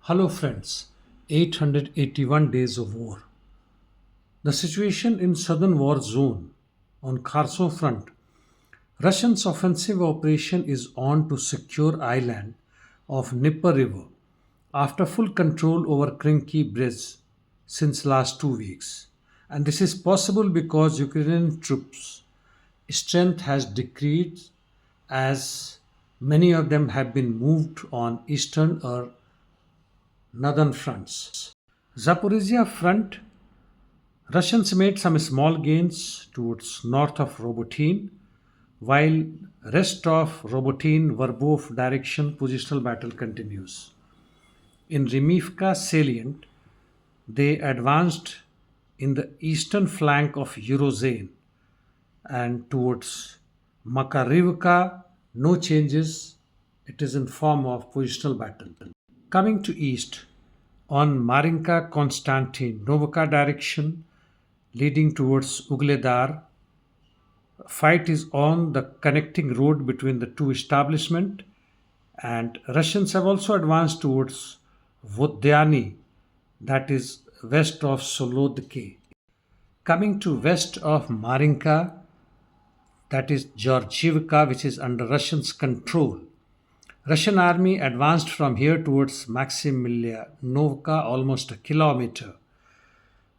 Hello, friends. 881 days of war. The situation in southern war zone on Kherson front. Russians' offensive operation is on to secure island of Dnieper River after full control over Krinky Bridge since last 2 weeks. And this is possible because Ukrainian troops' strength has decreased as many of them have been moved on eastern or northern fronts. Zaporizhia front, Russians made some small gains towards north of Robotyne, while rest of Robotyne-Verbov direction positional battle continues. In Remivka salient, they advanced in the eastern flank of Urozhaine and towards Makarivka, no changes. It is in form of positional battle. Coming to east, on Marinka Konstantinovka direction, leading towards Ugledar, fight is on the connecting road between the two establishments, and Russians have also advanced towards Vodyani, that is west of Solodky. Coming to west of Marinka, that is Georgievka, which is under Russians' control. Russian army advanced from here towards Maximilianovka almost a kilometer.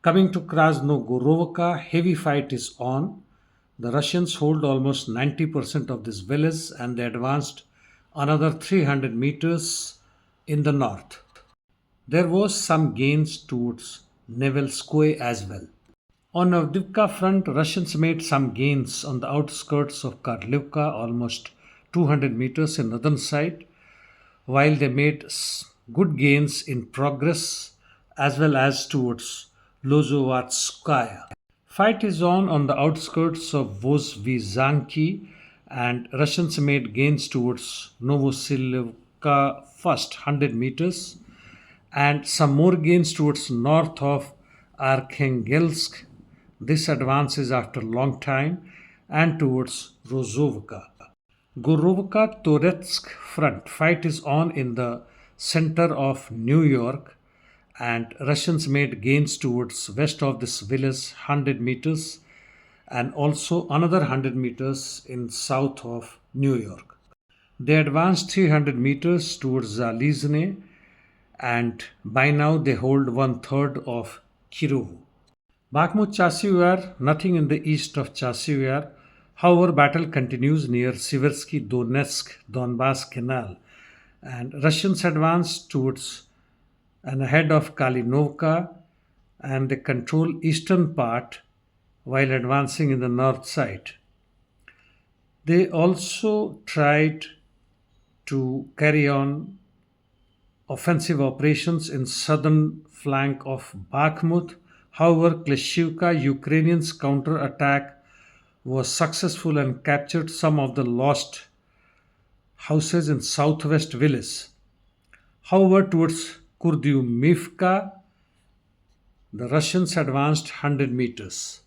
Coming to Krasnogorovka, heavy fight is on. The Russians hold almost 90% of this village and they advanced another 300 meters in the north. There was some gains towards Nevelskoye as well. On Avdiivka front, Russians made some gains on the outskirts of Karlivka, almost 200 meters in northern side, while they made good gains in progress as well as towards Lozovatskaya. Fight is on the outskirts of Vovchansk, and Russians made gains towards Novosilivka first 100 meters and some more gains towards north of Arkhangelsk. This advances after a long time and towards Rozovka. Gorovka Toretsk front fight is on in the center of New York, and Russians made gains towards west of this village 100 meters and also another 100 meters in south of New York. They advanced 300 meters towards Zalizne, and by now they hold one third of Kirov. Bakhmut Chasiv, nothing in the east of Chasiv. However, battle continues near Siversky Donetsk Donbass Canal, and Russians advanced towards and ahead of Kalinovka, and they control eastern part while advancing in the north side. They also tried to carry on offensive operations in southern flank of Bakhmut. However, Klishivka, Ukrainians' counter-attack was successful and captured some of the lost houses in southwest village. However, towards Kurdyumivka, the Russians advanced 100 meters.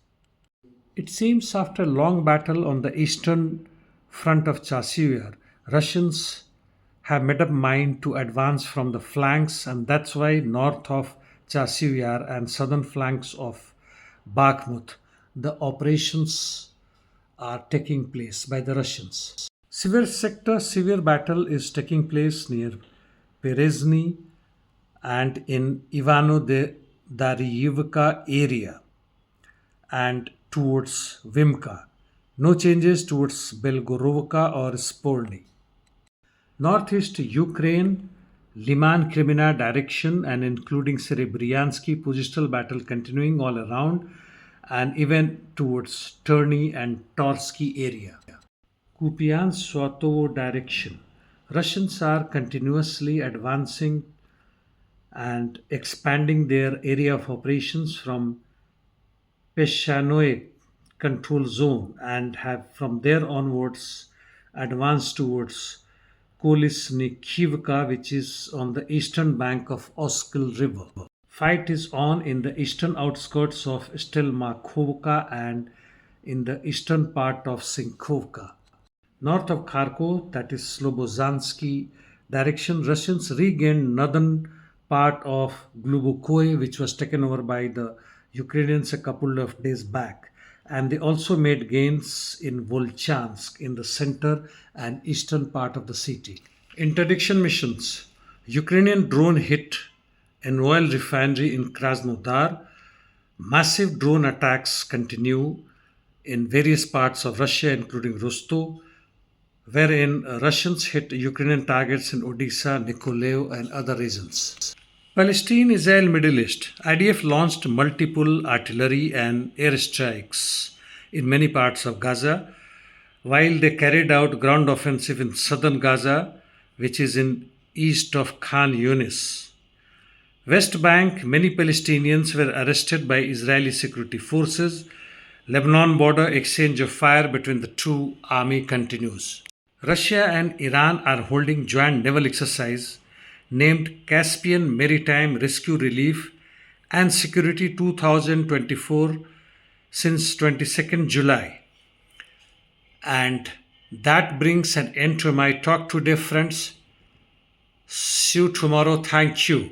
It seems after a long battle on the eastern front of Chasiv, Russians have made up mind to advance from the flanks, and that's why north of Chasiv and southern flanks of Bakhmut, the operations are taking place by the Russians. Severe battle is taking place near Berezny and in Ivano-Dariyivka area and towards Vimka. No changes towards Belgorovka or Sporny. Northeast Ukraine, Liman Krimina direction and including Serebryansky positional battle continuing all around and even towards Terny and Torsky area. Kupyansk-Svatovo direction. Russians are continuously advancing and expanding their area of operations from Peshanoe control zone and have from there onwards advanced towards Kolesnikivka, which is on the eastern bank of Oskil River. Fight is on in the eastern outskirts of Stelmakhovka and in the eastern part of Sinkhovka. North of Kharkov, that is Slobozansky direction, Russians regained northern part of Glubokoi, which was taken over by the Ukrainians a couple of days back. And they also made gains in Volchansk in the center and eastern part of the city. Interdiction missions. Ukrainian drone hit an oil refinery in Krasnodar. Massive drone attacks continue in various parts of Russia, including Rostov, wherein Russians hit Ukrainian targets in Odisha, Nikolaev, and other regions. Palestine Israel Middle East. IDF launched multiple artillery and airstrikes in many parts of Gaza, while they carried out ground offensive in southern Gaza, which is in east of Khan Yunis. West Bank, many Palestinians were arrested by Israeli security forces. Lebanon border exchange of fire between the two army continues. Russia and Iran are holding joint naval exercise named Caspian Maritime Rescue Relief and Security 2024 since 22nd July. And that brings an end to my talk today, friends. See you tomorrow. Thank you.